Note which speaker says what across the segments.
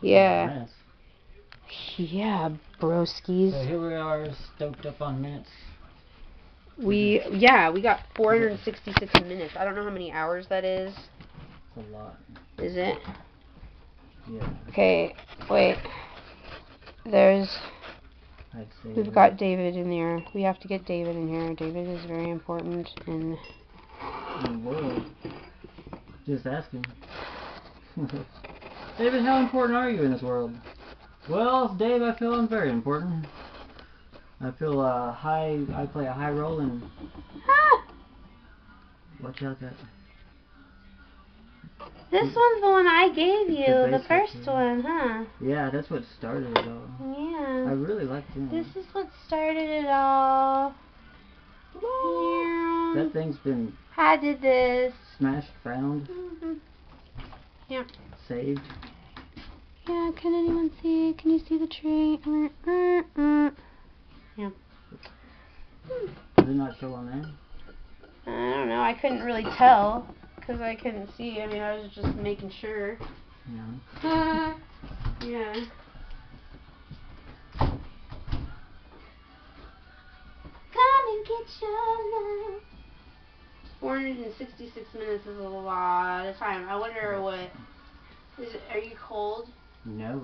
Speaker 1: Yeah. Yeah, broskies.
Speaker 2: So here we are, stoked up on minutes.
Speaker 1: We got 466 minutes. I don't know how many hours that is.
Speaker 2: It's a lot.
Speaker 1: Is it?
Speaker 2: Yeah.
Speaker 1: Okay, wait. We've got David in there. We have to get David in here. David is very important in
Speaker 2: the world. Just asking. David, how important are you in this world? Well, Dave, I feel I'm very important. I feel I play a high role in... Watch out that...
Speaker 1: This one's the one I gave you, the first one, huh?
Speaker 2: Yeah, that's what started it all.
Speaker 1: Yeah.
Speaker 2: I really like him.
Speaker 1: This is what started it all. Yeah.
Speaker 2: That thing's been...
Speaker 1: I did this.
Speaker 2: Smashed, found.
Speaker 1: Yeah.
Speaker 2: Saved.
Speaker 1: Yeah, can anyone see? Can you see the tree? Yeah.
Speaker 2: Does it not show on there?
Speaker 1: I don't know. I couldn't really tell because I couldn't see. I mean, I was just making sure.
Speaker 2: Yeah.
Speaker 1: Yeah. Come and get your love. 466 minutes is a lot of time. I wonder what... Are you cold?
Speaker 2: No.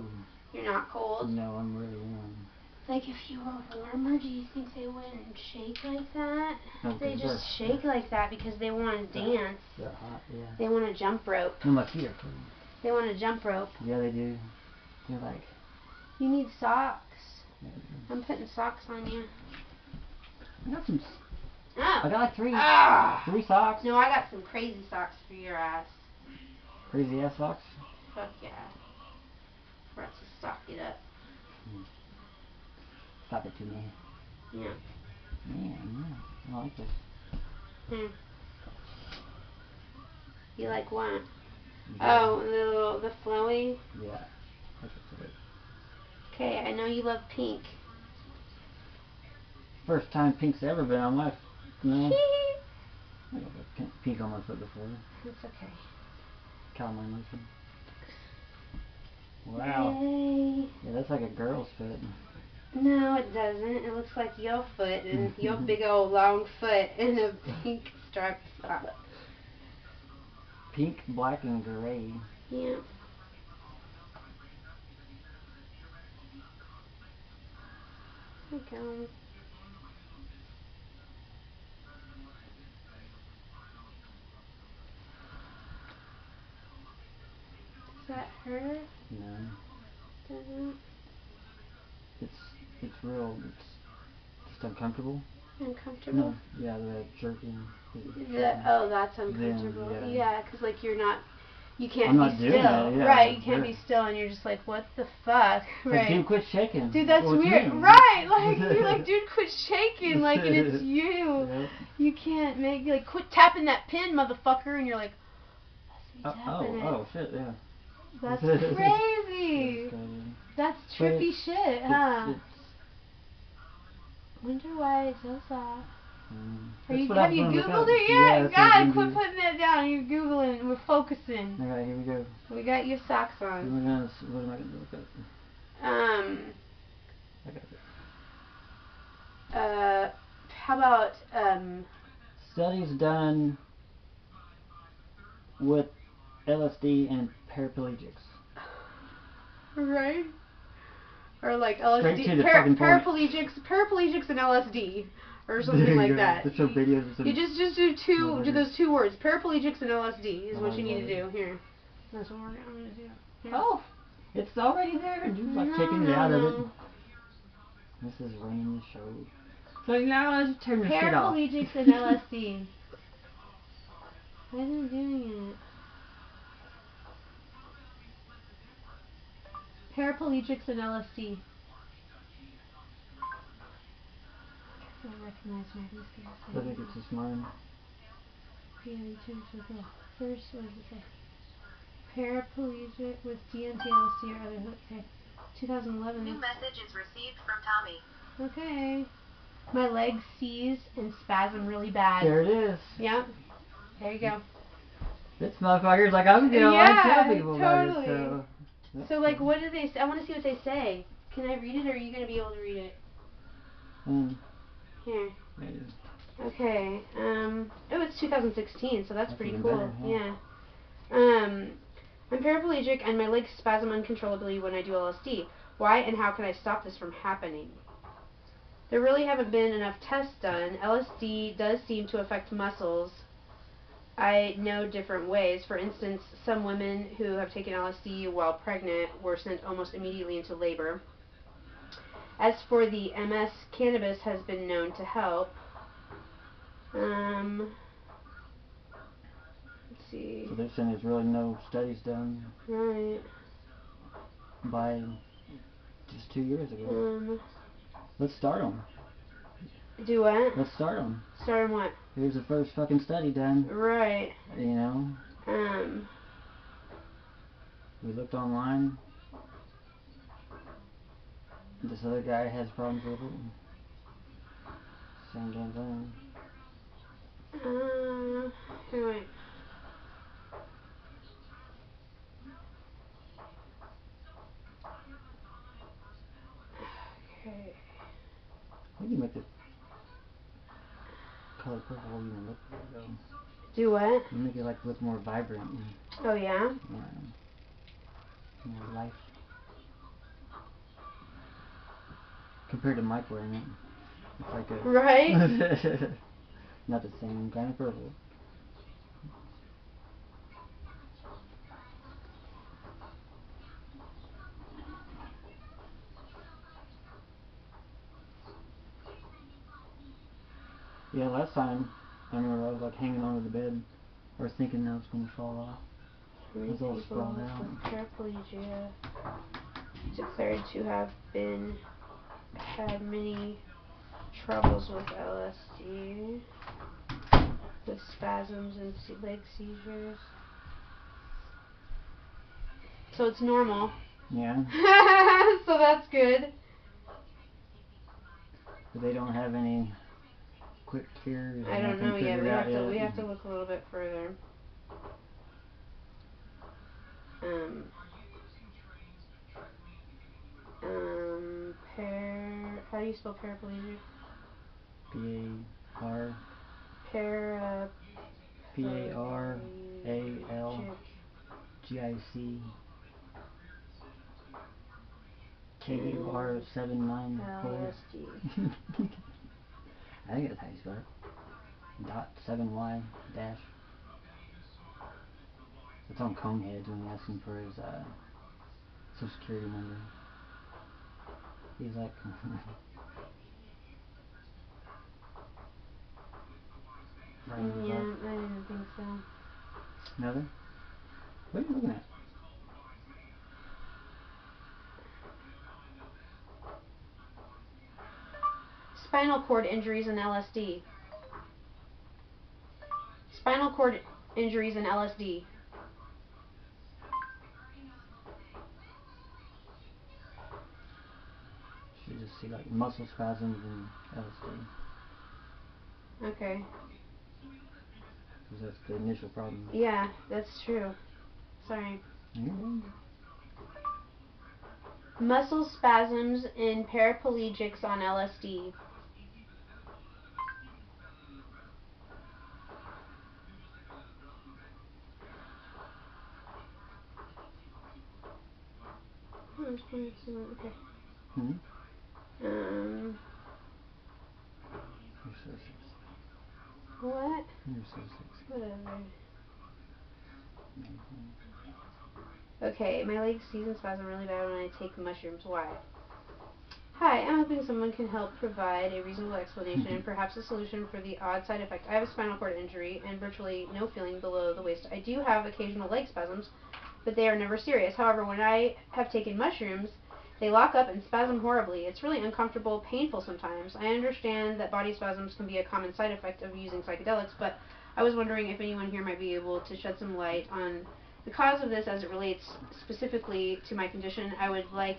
Speaker 1: You're not cold?
Speaker 2: No, I'm really warm.
Speaker 1: Like, if you were warmer, do you think they wouldn't shake like that?
Speaker 2: No,
Speaker 1: they just shake like that because they want to dance.
Speaker 2: They're hot, yeah.
Speaker 1: They want to jump rope.
Speaker 2: No, my feet are cold.
Speaker 1: They want to jump rope.
Speaker 2: Yeah, they do. They're like...
Speaker 1: You need socks. I'm putting socks on you.
Speaker 2: I got some...
Speaker 1: Oh.
Speaker 2: I got like 3 socks.
Speaker 1: No, I got some crazy socks for your ass.
Speaker 2: Crazy ass socks?
Speaker 1: Fuck yeah. For us to stock it up.
Speaker 2: Stop it to me.
Speaker 1: Yeah.
Speaker 2: Man, I like this.
Speaker 1: You like what?
Speaker 2: Yeah.
Speaker 1: Oh, the flowy?
Speaker 2: Yeah. That's it.
Speaker 1: Okay, I know you love pink.
Speaker 2: First time pink's ever been on my... No. I got pink on my foot before.
Speaker 1: It's okay.
Speaker 2: Calamine lotion. Wow.
Speaker 1: Yay.
Speaker 2: Yeah, that's like a girl's foot.
Speaker 1: No, it doesn't. It looks like your foot and your big old long foot in a pink striped sock.
Speaker 2: Pink, black, and gray.
Speaker 1: Yeah. There we go. Does that hurt?
Speaker 2: No.
Speaker 1: Doesn't?
Speaker 2: It's real. It's just uncomfortable.
Speaker 1: Uncomfortable?
Speaker 2: No. Yeah, the jerking.
Speaker 1: Oh, that's uncomfortable. Yeah, because like you can't be still.
Speaker 2: Yeah,
Speaker 1: right, you can't be still and you're just like, what the fuck? Right.
Speaker 2: Like, dude, quit shaking.
Speaker 1: Dude, that's weird. Right, like, you're like, dude, quit shaking, like, and it's you.
Speaker 2: Yeah.
Speaker 1: You can't quit tapping that pin, motherfucker, and you're like, that's me tapping it.
Speaker 2: Oh, shit, yeah.
Speaker 1: That's crazy. That's trippy shit, huh? Wonder why it's so soft. Have you Googled it yet?
Speaker 2: Yeah,
Speaker 1: God, quit putting that down. You're Googling. We're focusing.
Speaker 2: Alright, here we go.
Speaker 1: We got your socks on.
Speaker 2: What am I going to look up? I got it.
Speaker 1: How about,
Speaker 2: studies done with LSD and paraplegics.
Speaker 1: Right? Or like LSD, paraplegics and LSD, or something like that.
Speaker 2: There's some videos.
Speaker 1: You just do those 2 words, paraplegics and LSD is what you need to do. Here, that's what I'm gonna do. Here.
Speaker 2: Oh, it's already there. Dude's like taking it out of it. This is running the show. So now let's turn this shit off.
Speaker 1: Paraplegics and LSD. Why isn't it doing it? Paraplegics and LSD. I recognize my these guys.
Speaker 2: I think it's just mine.
Speaker 1: Yeah, you changed it. First, what does it say? Paraplegic with DMT, LSD, or other. Okay. 2011.
Speaker 3: New message is received from Tommy.
Speaker 1: Okay. My legs seize and spasm really bad.
Speaker 2: There it is.
Speaker 1: Yep. There you go.
Speaker 2: This motherfucker's like, I'm gonna tell people about it. So.
Speaker 1: So, like, what do they say? I want to see what they say. Can I read it, or are you going to be able to read it? Here.
Speaker 2: Maybe.
Speaker 1: Okay. Oh, it's 2016, so that's pretty
Speaker 2: even
Speaker 1: cool.
Speaker 2: better, yeah.
Speaker 1: I'm paraplegic and my legs spasm uncontrollably when I do LSD. Why and how can I stop this from happening? There really haven't been enough tests done. LSD does seem to affect muscles. I know different ways. For instance, some women who have taken LSD while pregnant were sent almost immediately into labor. As for the MS, cannabis has been known to help. Let's see.
Speaker 2: So they're saying there's really no studies done.
Speaker 1: Right.
Speaker 2: By just 2 years ago. Let's start them.
Speaker 1: Do what?
Speaker 2: Let's start them.
Speaker 1: Start them what?
Speaker 2: Here's the first fucking study done.
Speaker 1: Right.
Speaker 2: You know? We looked online. This other guy has problems with it. Same damn thing.
Speaker 1: Here, wait. Okay.
Speaker 2: We can make the color purple even look better though.
Speaker 1: Do what?
Speaker 2: You make it like look more vibrant.
Speaker 1: Oh yeah?
Speaker 2: Yeah. More life. Compared to Mike wearing it. It's like a...
Speaker 1: Right?
Speaker 2: Not the same kind of purple. Yeah, last time I remember I was like hanging onto the bed or thinking that was going to fall off.
Speaker 1: Three
Speaker 2: It was all
Speaker 1: people
Speaker 2: sprawled out.
Speaker 1: with paraplegia declared to have had many troubles with LSD, with spasms and leg seizures. So it's normal.
Speaker 2: Yeah.
Speaker 1: So that's good.
Speaker 2: But they don't have any quick cures.
Speaker 1: I don't know yet. We have to
Speaker 2: yet.
Speaker 1: look a little bit further. How do you spell paraplegic?
Speaker 2: P-A-R P-A-R-A-L-G-I-C K-U-R 794. I think that's how you spell it. .7y dash. It's on Coneheads when he asked him for his social security number. He's like...
Speaker 1: Yeah, I didn't think so.
Speaker 2: Another? What are you looking at?
Speaker 1: Spinal cord injuries and LSD. Spinal cord injuries and LSD.
Speaker 2: You just see like muscle spasms and LSD.
Speaker 1: Okay.
Speaker 2: Because that's the initial problem.
Speaker 1: Yeah, that's true. Sorry. Muscle spasms in paraplegics on LSD. Okay.
Speaker 2: You're so sexy.
Speaker 1: What?
Speaker 2: You're so sexy.
Speaker 1: Whatever. Okay, my legs season spasm really bad when I take mushrooms. Why? Hi, I'm hoping someone can help provide a reasonable explanation and perhaps a solution for the odd side effect. I have a spinal cord injury and virtually no feeling below the waist. I do have occasional leg spasms, but they are never serious. However, when I have taken mushrooms, they lock up and spasm horribly. It's really uncomfortable, painful sometimes. I understand that body spasms can be a common side effect of using psychedelics, but I was wondering if anyone here might be able to shed some light on the cause of this as it relates specifically to my condition. I would like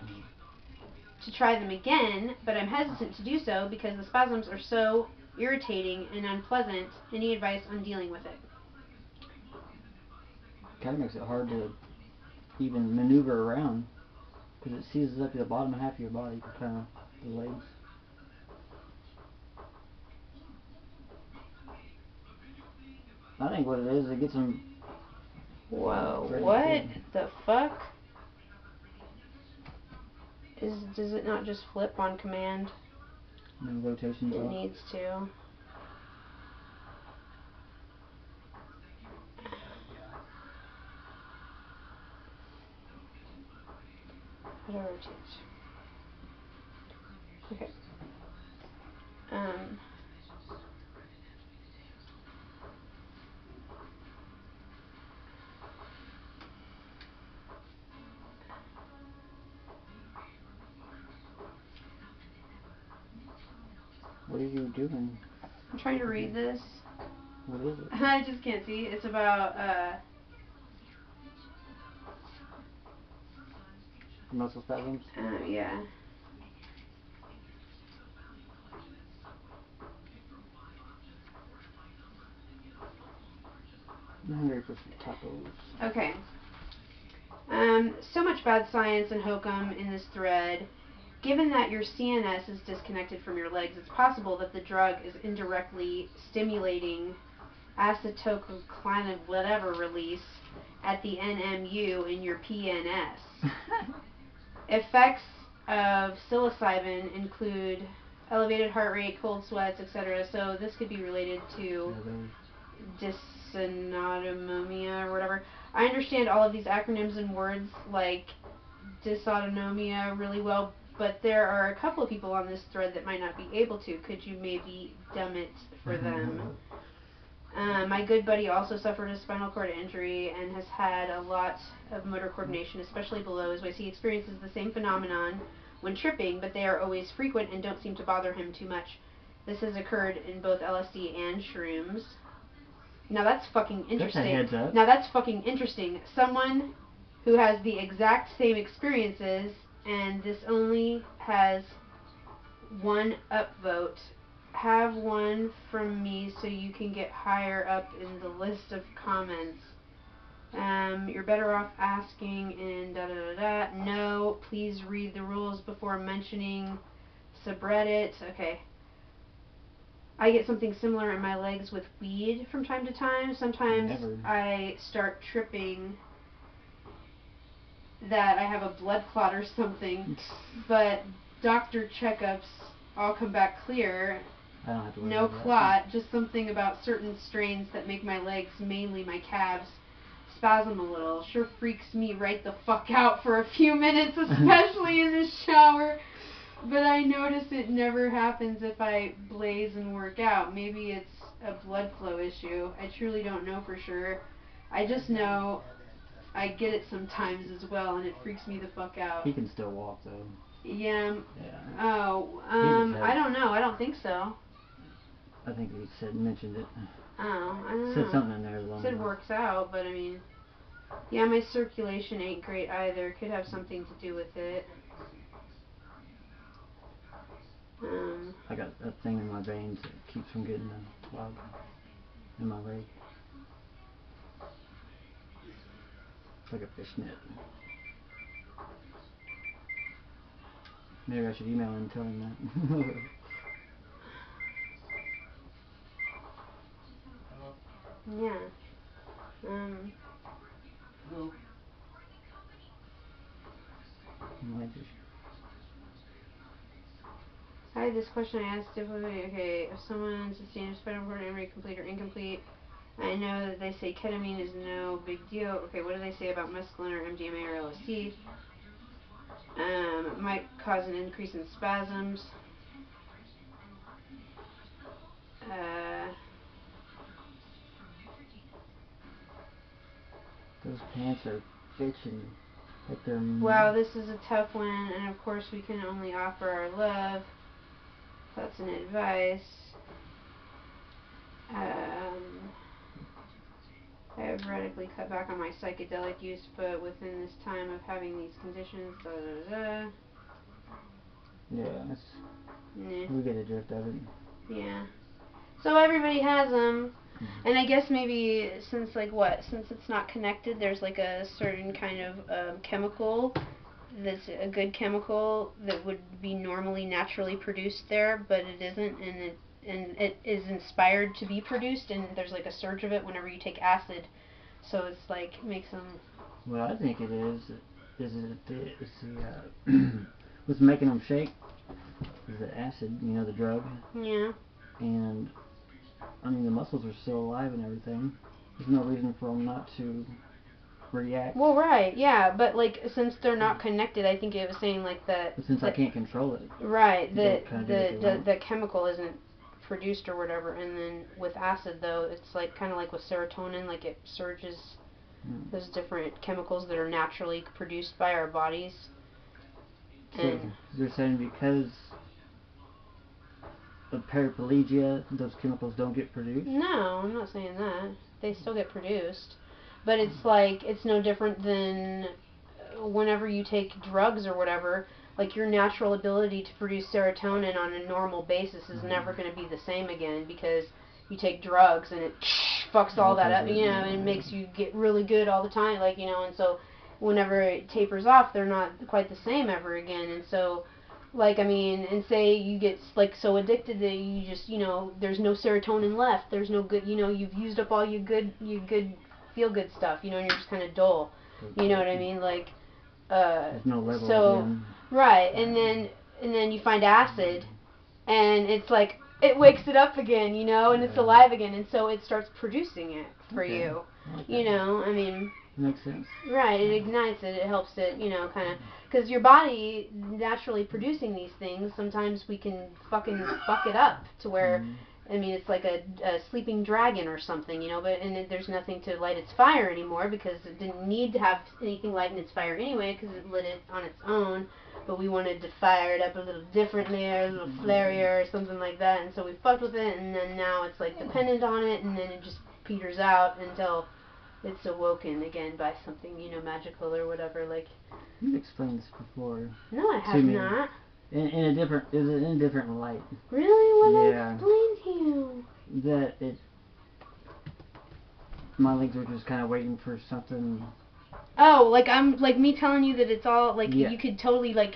Speaker 1: to try them again, but I'm hesitant to do so because the spasms are so irritating and unpleasant. Any advice on dealing with it?
Speaker 2: Kind of makes it hard to even maneuver around. Because it seizes up to the bottom half of your body, kind of the legs. I think what it is, it gets them.
Speaker 1: Whoa! What the fuck? Does it not just flip on command?
Speaker 2: No rotations.
Speaker 1: It needs to. How do I rotate? Okay.
Speaker 2: What are you doing?
Speaker 1: I'm trying to read this.
Speaker 2: What is it?
Speaker 1: I just can't see. It's about
Speaker 2: muscle spasms?
Speaker 1: Yeah.
Speaker 2: I'm hungry for some tacos.
Speaker 1: Okay. So much bad science and hokum in this thread. Given that your CNS is disconnected from your legs, it's possible that the drug is indirectly stimulating acetylcholine whatever release at the NMU in your PNS. Effects of psilocybin include elevated heart rate, cold sweats, etc. So this could be related to dysautonomia or whatever. I understand all of these acronyms and words like dysautonomia really well, but there are a couple of people on this thread that might not be able to. Could you maybe dumb it for them? My good buddy also suffered a spinal cord injury and has had a lot of motor coordination, especially below his waist. He experiences the same phenomenon when tripping, but they are always frequent and don't seem to bother him too much. This has occurred in both LSD and shrooms. Now that's fucking interesting.
Speaker 2: That's a heads up.
Speaker 1: Now that's fucking interesting. Someone who has the exact same experiences, and this only has one upvote. Have one from me so you can get higher up in the list of comments. You're better off asking in da da da da. No, please read the rules before mentioning subreddit. Okay. I get something similar in my legs with weed from time to time. Sometimes I start tripping that I have a blood clot or something, but doctor checkups all come back clear.
Speaker 2: I don't have to worry
Speaker 1: no
Speaker 2: about
Speaker 1: clot, just something about certain strains that make my legs, mainly my calves, spasm a little. Sure freaks me right the fuck out for a few minutes, especially in the shower. But I notice it never happens if I blaze and work out. Maybe it's a blood flow issue. I truly don't know for sure. I just know I get it sometimes as well, and it freaks me the fuck out.
Speaker 2: He can still walk though.
Speaker 1: Yeah.
Speaker 2: Yeah.
Speaker 1: Oh, I don't know. I don't think so.
Speaker 2: I think he mentioned it.
Speaker 1: Oh, I don't know.
Speaker 2: Said something in there along.
Speaker 1: Said works out, but I mean, yeah, my circulation ain't great either. Could have something to do with it.
Speaker 2: I got that thing in my veins that keeps from getting the clog in my leg. It's like a fishnet. Maybe I should email him and tell him that.
Speaker 1: Yeah. Hi, this question I asked okay, if someone sustained a spinal cord injury, complete or incomplete, I know that they say ketamine is no big deal. Okay, what do they say about mescaline or MDMA or LSD? It might cause an increase in spasms.
Speaker 2: Those pants are bitching. Like they're
Speaker 1: wow, this is a tough one, and of course we can only offer our love. That's an advice. I have radically cut back on my psychedelic use, but within this time of having these conditions, da da da.
Speaker 2: Yeah, we get the drift of it.
Speaker 1: Yeah. So everybody has them, and I guess maybe since it's not connected, there's like a certain kind of chemical that's a good chemical that would be normally naturally produced there, but it isn't, and it is inspired to be produced, and there's like a surge of it whenever you take acid. So it's like makes them.
Speaker 2: Well, I think it is. Is it what's making them shake? Is the acid, the drug.
Speaker 1: Yeah.
Speaker 2: And I mean, the muscles are still alive and everything. There's no reason for them not to react.
Speaker 1: Well, right, yeah, but like since they're not connected, I think it was saying like that.
Speaker 2: But since I can't control it.
Speaker 1: Right, the chemical isn't produced or whatever, and then with acid though, it's like kind of like with serotonin, like it surges. There's different chemicals that are naturally produced by our bodies.
Speaker 2: So you're saying because of paraplegia, those chemicals don't get produced?
Speaker 1: No, I'm not saying that. They still get produced. But it's like, it's no different than whenever you take drugs or whatever, like your natural ability to produce serotonin on a normal basis is never going to be the same again because you take drugs and it fucks all that up, and it makes you get really good all the time, like, and so whenever it tapers off, they're not quite the same ever again, and so, like, I mean, and say you get, like, so addicted that you just, there's no serotonin left, there's no good, you've used up all your good feel-good stuff, and you're just kind of dull, you know what I mean, like,
Speaker 2: there's no level again.
Speaker 1: Right, and then you find acid, and it's like, it wakes it up again, and it's alive again, and so it starts producing it for you, I mean.
Speaker 2: Makes sense.
Speaker 1: Right, it ignites it, it helps it, kind of, because your body naturally producing these things, sometimes we can fucking fuck it up to where, I mean, it's like a sleeping dragon or something, but there's nothing to light its fire anymore because it didn't need to have anything lighting its fire anyway because it lit it on its own, but we wanted to fire it up a little differently or a little flarier or something like that, and so we fucked with it, and then now it's like dependent on it, and then it just peters out until it's awoken again by something, magical or whatever, like.
Speaker 2: You've explained this before.
Speaker 1: No, I have not.
Speaker 2: In a different light.
Speaker 1: Really? What did I explain to you?
Speaker 2: That my legs were just kind of waiting for something.
Speaker 1: Oh, like me telling you that it's all, like, you could totally, like,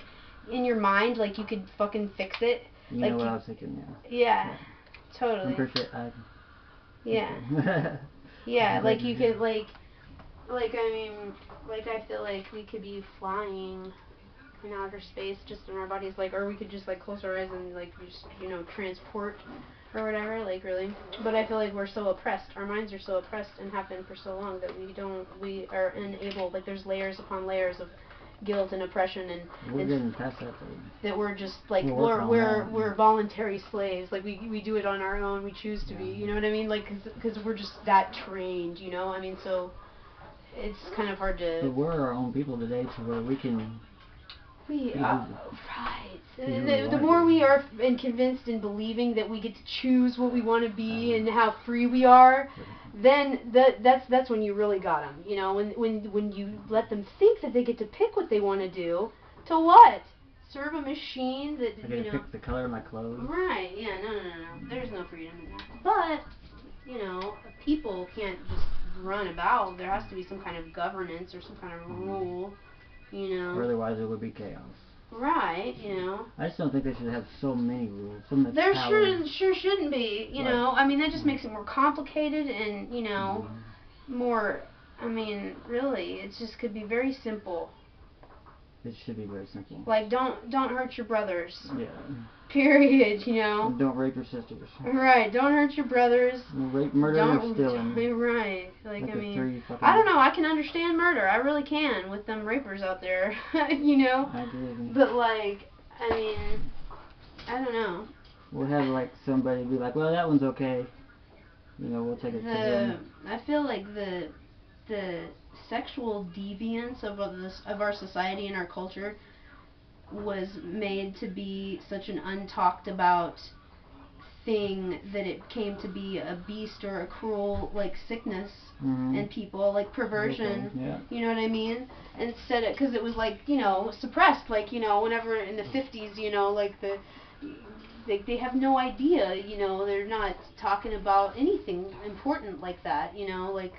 Speaker 1: in your mind, like, you could fucking fix it.
Speaker 2: You
Speaker 1: like
Speaker 2: know what I was thinking,
Speaker 1: yeah. Totally.
Speaker 2: I'm pretty sure
Speaker 1: Yeah. Yeah, like, you could, like, I mean, like, I feel like we could be flying in outer space just in our bodies, like, or we could just, like, close our eyes and, like, just, transport or whatever, like, really. But I feel like we're so oppressed, our minds are so oppressed and have been for so long that we are unable, like, there's layers upon layers of guilt and oppression, and
Speaker 2: we're getting past that though.
Speaker 1: That we're just, like, we're voluntary slaves, like, we do it on our own, we choose to be, you know what I mean, like, because we're just that trained, I mean, so it's kind of hard to.
Speaker 2: But we're our own people today to where we can.
Speaker 1: We are, right. The more we are convinced and believing that we get to choose what we want to be and how free we are, then that's when you really got them. When you let them think that they get to pick what they want to do, to what? Serve a machine that,
Speaker 2: I get to pick the color of my clothes.
Speaker 1: Right, yeah, no. There's no freedom in that. But, people can't just run about. There has to be some kind of governance or some kind of rule, Or
Speaker 2: otherwise it would be chaos.
Speaker 1: Right,
Speaker 2: I just don't think they should have so many rules.
Speaker 1: There sure shouldn't be, I mean, that just makes it more complicated and, more, I mean, really, it just could be very simple.
Speaker 2: It should be very simple.
Speaker 1: Like, don't hurt your brothers.
Speaker 2: Yeah.
Speaker 1: Period,
Speaker 2: And don't rape your sisters.
Speaker 1: Right, don't hurt your brothers.
Speaker 2: Rape, murder, or stealing.
Speaker 1: Right, like I mean, I don't know, I can understand murder, I really can, with them rapers out there,
Speaker 2: I do.
Speaker 1: But, like, I mean, I don't know.
Speaker 2: We'll have, like, somebody be like, well, that one's okay. We'll take it to them.
Speaker 1: I feel like the sexual deviance of our society and our culture was made to be such an untalked about thing that it came to be a beast or a cruel, like, sickness in people, like perversion, you know what I mean? Instead of, because it was, like, suppressed, like, whenever in the 50s, like they have no idea, they're not talking about anything important like that, like,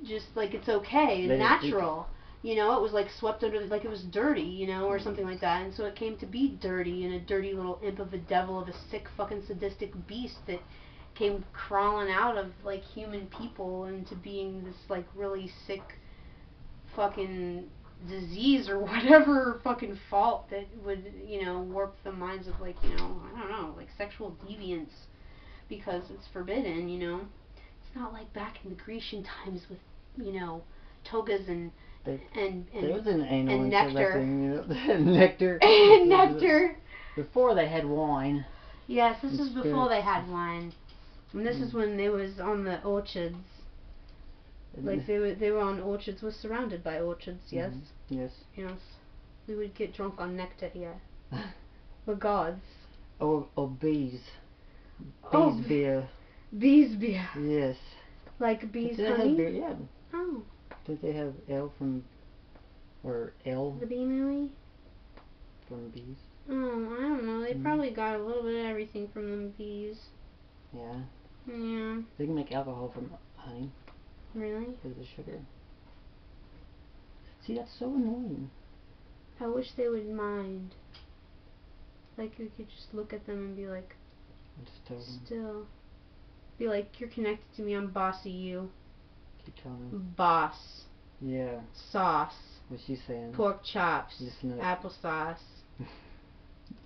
Speaker 1: just like it's okay, it's natural. You know, it was like swept under, like it was dirty, you know, or something like that. And so it came to be dirty, and a dirty little imp of a devil of a sick fucking sadistic beast that came crawling out of like human people into being this like really sick fucking disease or whatever fucking fault that would, you know, warp the minds of like, you know, I don't know, like sexual deviance because it's forbidden, you know. It's not like back in the Grecian times with, you know, togas and
Speaker 2: there was an anal
Speaker 1: and nectar.
Speaker 2: Nectar.
Speaker 1: And nectar.
Speaker 2: Before they had wine.
Speaker 1: Yes, this is before they had wine. And this is when they was on the orchards. Like they were on orchards, were surrounded by orchards, yes?
Speaker 2: Yes.
Speaker 1: Yes. We would get drunk on nectar here. We're gods.
Speaker 2: Or bees. Bees beer.
Speaker 1: Bees beer.
Speaker 2: Yes.
Speaker 1: Like bees
Speaker 2: Did
Speaker 1: honey?
Speaker 2: they have beer? Yeah.
Speaker 1: Oh.
Speaker 2: Did they have ale from, or ale?
Speaker 1: The bee mealy?
Speaker 2: From bees?
Speaker 1: Oh, I don't know. They probably got a little bit of everything from them bees.
Speaker 2: Yeah.
Speaker 1: Yeah.
Speaker 2: They can make alcohol from honey.
Speaker 1: Really?
Speaker 2: Because of the sugar. See, that's so annoying.
Speaker 1: I wish they would mind. Like, we could just look at them and be like, still. Be like, you're connected to me, I'm bossy you.
Speaker 2: Keep telling them.
Speaker 1: Boss.
Speaker 2: Yeah.
Speaker 1: Sauce.
Speaker 2: What's she saying?
Speaker 1: Pork chops. Applesauce.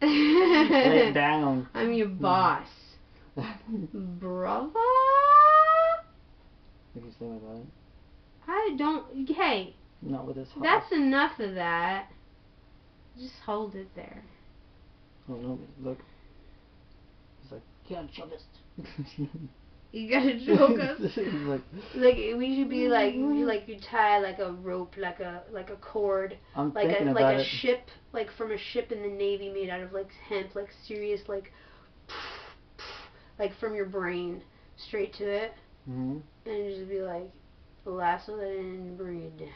Speaker 2: Lay it down.
Speaker 1: I'm your boss. Brother?
Speaker 2: What are you saying about it?
Speaker 1: I don't. Hey.
Speaker 2: Not with this house.
Speaker 1: That's enough of that. Just hold it there.
Speaker 2: Oh no, look. He's like, you gotta choke us.
Speaker 1: You gotta choke us?
Speaker 2: like
Speaker 1: we should be like, you tie like a rope, like a cord.
Speaker 2: I'm
Speaker 1: like
Speaker 2: thinking
Speaker 1: a
Speaker 2: about
Speaker 1: like a ship, like from a ship in the Navy made out of like hemp, like serious like from your brain straight to it.
Speaker 2: And
Speaker 1: just be like, lasso that in and bring it down.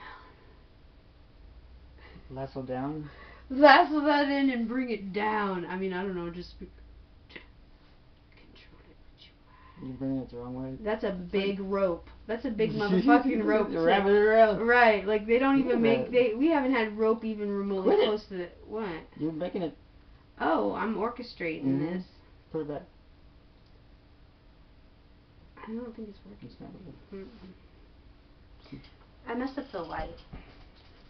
Speaker 2: Lasso down?
Speaker 1: Lasso that in and bring it down. I mean, I don't know, just control it.
Speaker 2: You're bringing it the wrong way.
Speaker 1: That's a big rope. That's a big motherfucking rope.
Speaker 2: Wrap it around.
Speaker 1: Right, like they don't even make, we haven't had rope even remotely close to it. What?
Speaker 2: You're making it.
Speaker 1: Oh, I'm orchestrating this.
Speaker 2: Put it back.
Speaker 1: I don't think it's working.
Speaker 2: It's not working.
Speaker 1: I messed up the light.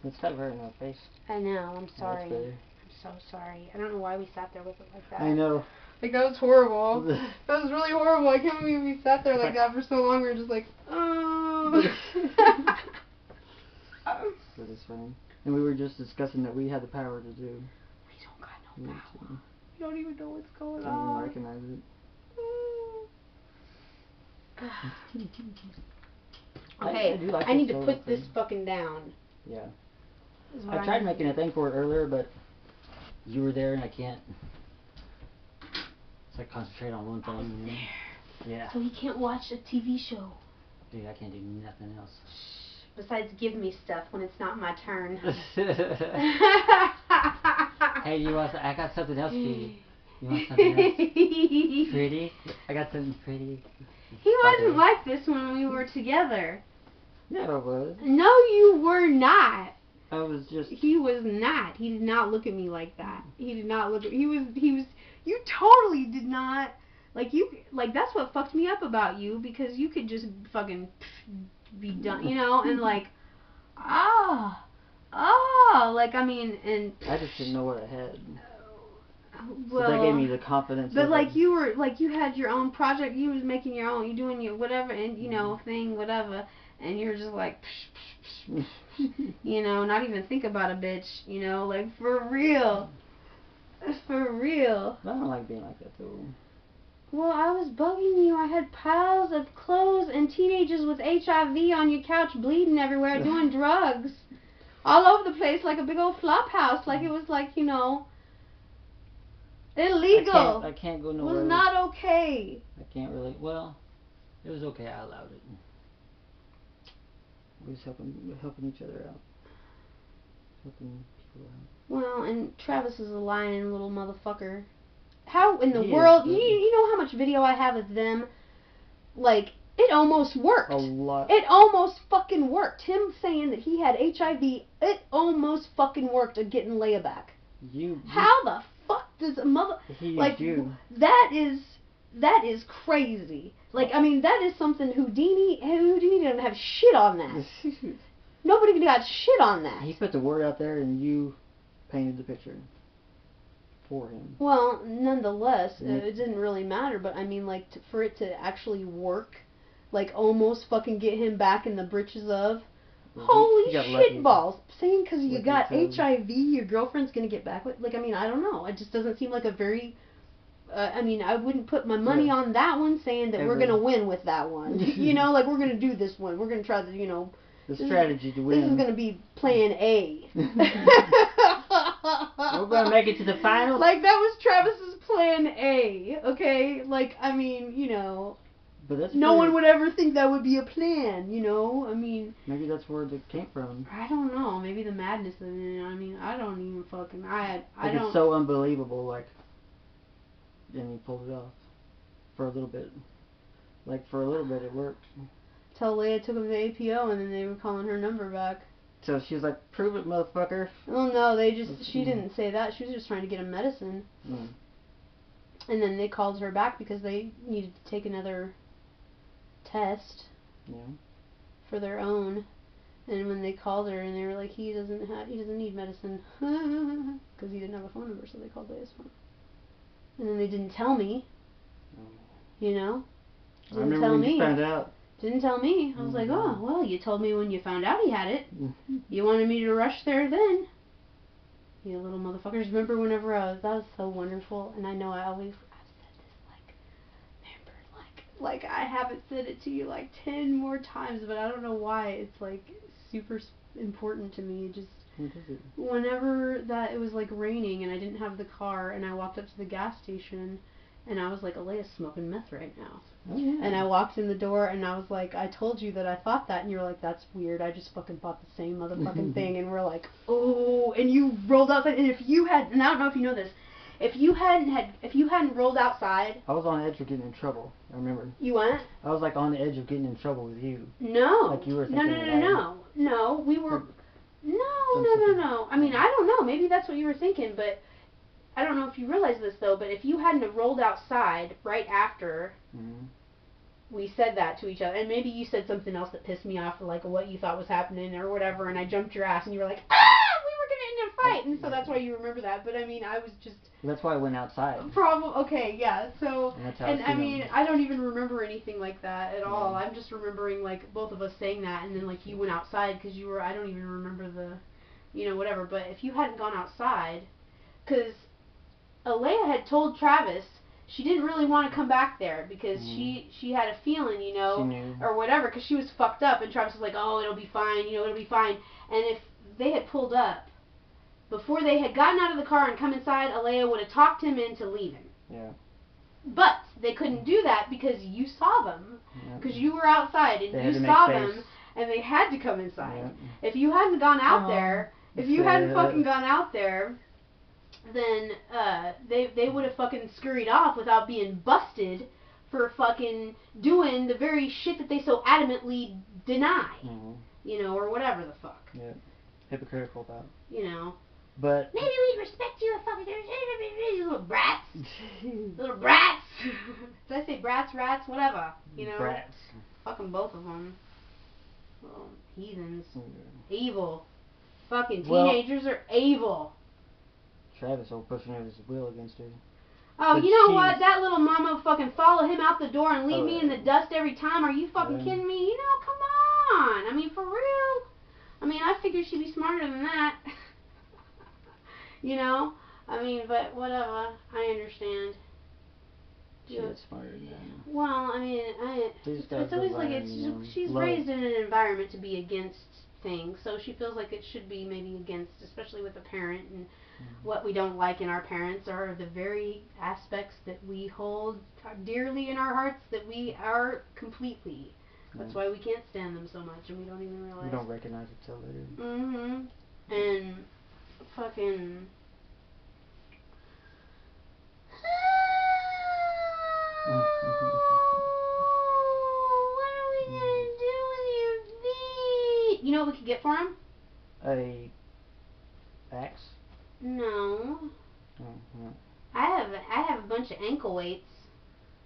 Speaker 2: It's got right in our face.
Speaker 1: I know, I'm sorry.
Speaker 2: That's better.
Speaker 1: I'm so sorry. I don't know why we sat there with it like that.
Speaker 2: I know.
Speaker 1: Like, that was horrible. That was really horrible. I can't believe we sat there like that for so long. We were just like, oh.
Speaker 2: That is funny. And we were just discussing that we had the power to do.
Speaker 1: We don't got no power. We don't even know what's going on.
Speaker 2: Don't even recognize it.
Speaker 1: Okay, I need to put this fucking down.
Speaker 2: Yeah. I tried making a thing for it earlier, but you were there and I can't. It's like concentrate on one thing. You know? Yeah.
Speaker 1: So he can't watch a TV show.
Speaker 2: Dude, I can't do nothing else.
Speaker 1: Besides give me stuff when it's not my turn.
Speaker 2: Hey, you want? I got something else for you. You want something else? Pretty? I got something pretty.
Speaker 1: He wasn't like this when we were together.
Speaker 2: Yeah, I was.
Speaker 1: No, you were not.
Speaker 2: I was just.
Speaker 1: He was not. He did not look at me like that. He did not look at. He was. You totally did not. Like that's what fucked me up about you, because you could just fucking be done, you know, and like, like, I mean, and.
Speaker 2: I just didn't know what I had.
Speaker 1: Well,
Speaker 2: so that gave me the confidence.
Speaker 1: But like you were, like you had your own project, you was making your own, you doing your whatever, and you know, thing, whatever, and you're just like, you know, not even think about a bitch, you know, like for real. For real.
Speaker 2: I don't like being like that though.
Speaker 1: Well, I was bugging you. I had piles of clothes and teenagers with HIV on your couch bleeding everywhere doing drugs. All over the place like a big old flop house. Like it was like, you know, illegal.
Speaker 2: I can't go nowhere.
Speaker 1: It was not okay.
Speaker 2: I can't really. Well, it was okay. I allowed it. We was helping each other out. Helping people out.
Speaker 1: Well, and Travis is a lying little motherfucker. How in the world? You know how much video I have of them, like It almost worked.
Speaker 2: A lot.
Speaker 1: It almost fucking worked. Him saying that he had HIV, it almost fucking worked at getting Leia back. How the fuck does a mother... Like, that is crazy. Like, I mean, that is something Houdini doesn't have shit on that. Nobody got shit on that.
Speaker 2: He put the word out there and you painted the picture for him.
Speaker 1: Well, nonetheless, it didn't really matter, but I mean, like, for it to actually work, like, almost fucking get him back in the britches of, holy shit balls. Saying because you got HIV, your girlfriend's gonna get back with, like, I mean, I don't know. It just doesn't seem like a very, I mean, I wouldn't put my money on that one saying that we're gonna win with that one. You know, like, we're gonna do this one. We're gonna try to, you know.
Speaker 2: The strategy to win.
Speaker 1: This is gonna be plan A.
Speaker 2: We're gonna make it to the finals.
Speaker 1: Like, that was Travis's plan A, okay? Like, I mean, you know,
Speaker 2: but that's
Speaker 1: no one would ever think that would be a plan, you know? I mean...
Speaker 2: Maybe that's where it came from.
Speaker 1: I don't know. Maybe the madness of it, you know? I mean, I don't even fucking... I don't...
Speaker 2: It's so unbelievable, like... And he pulled it off. For a little bit. Like, for a little bit it worked.
Speaker 1: Till Leia took him to APO and then they were calling her number back.
Speaker 2: So she was like, prove it, motherfucker.
Speaker 1: Well, no, she didn't say that. She was just trying to get him medicine. And then they called her back because they needed to take another test for their own. And when they called her and they were like, he doesn't need medicine because he didn't have a phone number, so they called Leia's phone. And then they didn't tell me, you know.
Speaker 2: I remember when you found out.
Speaker 1: Didn't tell me. I was like, oh, well, you told me when you found out he had it. You wanted me to rush there then. You little motherfuckers. Remember whenever that was so wonderful. And I know I've said this, like, I haven't said it to you like 10 more times, but I don't know why. It's like super important to me. Just whenever that it was like raining and I didn't have the car and I walked up to the gas station and I was like, Alea's smoking meth right now.
Speaker 2: Oh, yeah.
Speaker 1: And I walked in the door and I was like, I told you that I thought that, and you were like, that's weird, I just fucking thought the same motherfucking thing. And we're like, oh, and you rolled outside, and if you had, and I don't know if you know this, if you hadn't rolled outside,
Speaker 2: I was on the edge of getting in trouble. I remember.
Speaker 1: You went?
Speaker 2: I was like on the edge of getting in trouble with you.
Speaker 1: No.
Speaker 2: Like you were thinking.
Speaker 1: No, we were. No. I mean, I don't know. Maybe that's what you were thinking, but I don't know if you realize this though. But if you hadn't have rolled outside right after we said that to each other, and maybe you said something else that pissed me off, like what you thought was happening or whatever, and I jumped your ass, and you were like, we were gonna end a fight, and so that's why you remember that. But I mean, I was just.
Speaker 2: That's why I went outside.
Speaker 1: Okay, yeah. So, and I mean, I don't even remember anything like that at all. I'm just remembering like both of us saying that, and then like you went outside because you were. I don't even remember the, whatever. But if you hadn't gone outside, because Alea had told Travis she didn't really want to come back there because she had a feeling, or whatever, because she was fucked up, and Travis was like, oh, it'll be fine, it'll be fine. And if they had pulled up. Before they had gotten out of the car and come inside, Alea would have talked him into leaving.
Speaker 2: Yeah.
Speaker 1: But they couldn't do that because you saw them. Because you were outside and you saw them, and they had to come inside. Yeah. If you hadn't gone out there, if you hadn't fucking gone out there, then they would have fucking scurried off without being busted for fucking doing the very shit that they so adamantly deny. Or whatever the fuck.
Speaker 2: Yeah. Hypocritical about.
Speaker 1: But maybe we'd respect you if fucking you little brats. Little brats. Did I say brats, rats, whatever?
Speaker 2: Brats.
Speaker 1: Fucking both of them. Little heathens. Evil. Fucking teenagers are evil.
Speaker 2: Travis will pushing his will against her.
Speaker 1: Oh, but you know what? That little mama fucking follow him out the door and leave me in the dust every time. Are you fucking kidding me? Come on. I mean, for real. I mean, I figured she'd be smarter than that. I mean, but whatever. I understand.
Speaker 2: She is smarter than that.
Speaker 1: Well, I mean, it's always like she's raised in an environment to be against things, so she feels like it should be maybe against, especially with a parent, and what we don't like in our parents are the very aspects that we hold dearly in our hearts that we are completely. That's why we can't stand them so much, and we don't even realize.
Speaker 2: We don't recognize it till later.
Speaker 1: And fucking. What get for him?
Speaker 2: A axe?
Speaker 1: No.
Speaker 2: Mm-hmm.
Speaker 1: I have a bunch of ankle weights.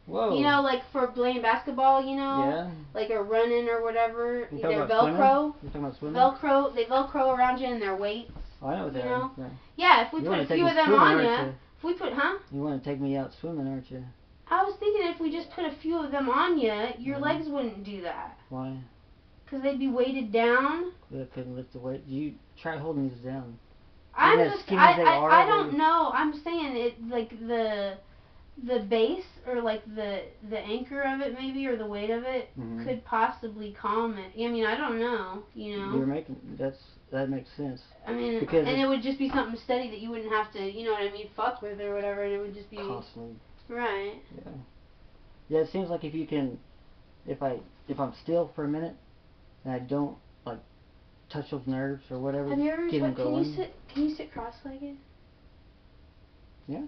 Speaker 2: Whoa.
Speaker 1: You know, like for playing basketball, you know?
Speaker 2: Yeah.
Speaker 1: Like a running or whatever.
Speaker 2: You
Speaker 1: They're
Speaker 2: talking about
Speaker 1: Velcro.
Speaker 2: Swimming? You talking about swimming?
Speaker 1: Velcro. They Velcro around you and they're weights.
Speaker 2: Oh, I know what they are. Yeah.
Speaker 1: Yeah, if we
Speaker 2: You
Speaker 1: put a
Speaker 2: wanna take
Speaker 1: few
Speaker 2: me
Speaker 1: of them
Speaker 2: swimming,
Speaker 1: on
Speaker 2: aren't
Speaker 1: you. If we put,
Speaker 2: You want to take me out swimming, aren't you?
Speaker 1: I was thinking if we just put a few of them on you, your legs wouldn't do that.
Speaker 2: Why?
Speaker 1: Because they'd be weighted down.
Speaker 2: I couldn't lift the weight. You try holding these down.
Speaker 1: I'm
Speaker 2: as
Speaker 1: just,
Speaker 2: skinny as they are,
Speaker 1: I don't know. I'm saying it, like the base or like the anchor of it maybe, or the weight of it could possibly calm it. I mean, I don't know, you know.
Speaker 2: You're making, that makes sense.
Speaker 1: I mean,
Speaker 2: because
Speaker 1: and it would just be something steady that you wouldn't have to, you know what I mean, fuck with or whatever, and it would just be
Speaker 2: constantly.
Speaker 1: Right.
Speaker 2: Yeah. Yeah, it seems like if you can, if I'm still for a minute and I don't like touch those nerves or whatever,
Speaker 1: have you ever
Speaker 2: get them going.
Speaker 1: Can you sit cross-legged?
Speaker 2: Yeah.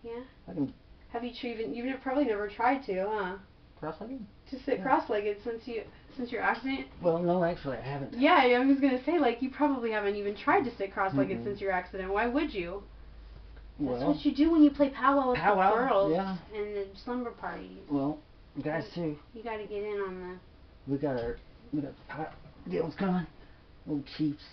Speaker 1: Yeah.
Speaker 2: I can.
Speaker 1: Have you've probably never tried to, huh?
Speaker 2: Cross-legged?
Speaker 1: To sit cross-legged since your accident?
Speaker 2: Well, no, actually, I haven't.
Speaker 1: Yeah, I was gonna say, like, you probably haven't even tried to sit cross-legged since your accident. Why would you? That's what you do when you play powwow with the girls and the slumber parties.
Speaker 2: Well, guys too.
Speaker 1: You gotta get in on the.
Speaker 2: We got deals coming. Old Chiefs.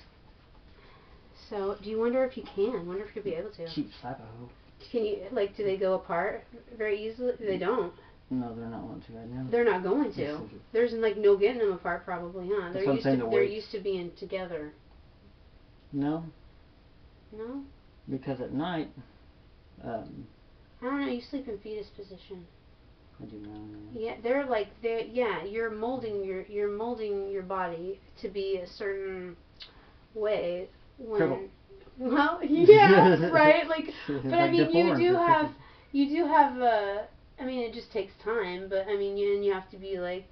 Speaker 1: So, do you wonder if you can? Wonder if you'll be able to.
Speaker 2: Chiefs, I hope.
Speaker 1: Can you, like, do they go apart very easily? They don't.
Speaker 2: No, they're not going to right now.
Speaker 1: They're not going to. There's, like, no getting them apart probably, huh? They're used to being together.
Speaker 2: No.
Speaker 1: No?
Speaker 2: Because at night,
Speaker 1: I don't know, you sleep in fetus position.
Speaker 2: I do now.
Speaker 1: Yeah, you're molding your body to be a certain way when
Speaker 2: Cripple.
Speaker 1: well, yeah, right? Like, but I mean, you do have I mean, it just takes time, but I mean, you have to be like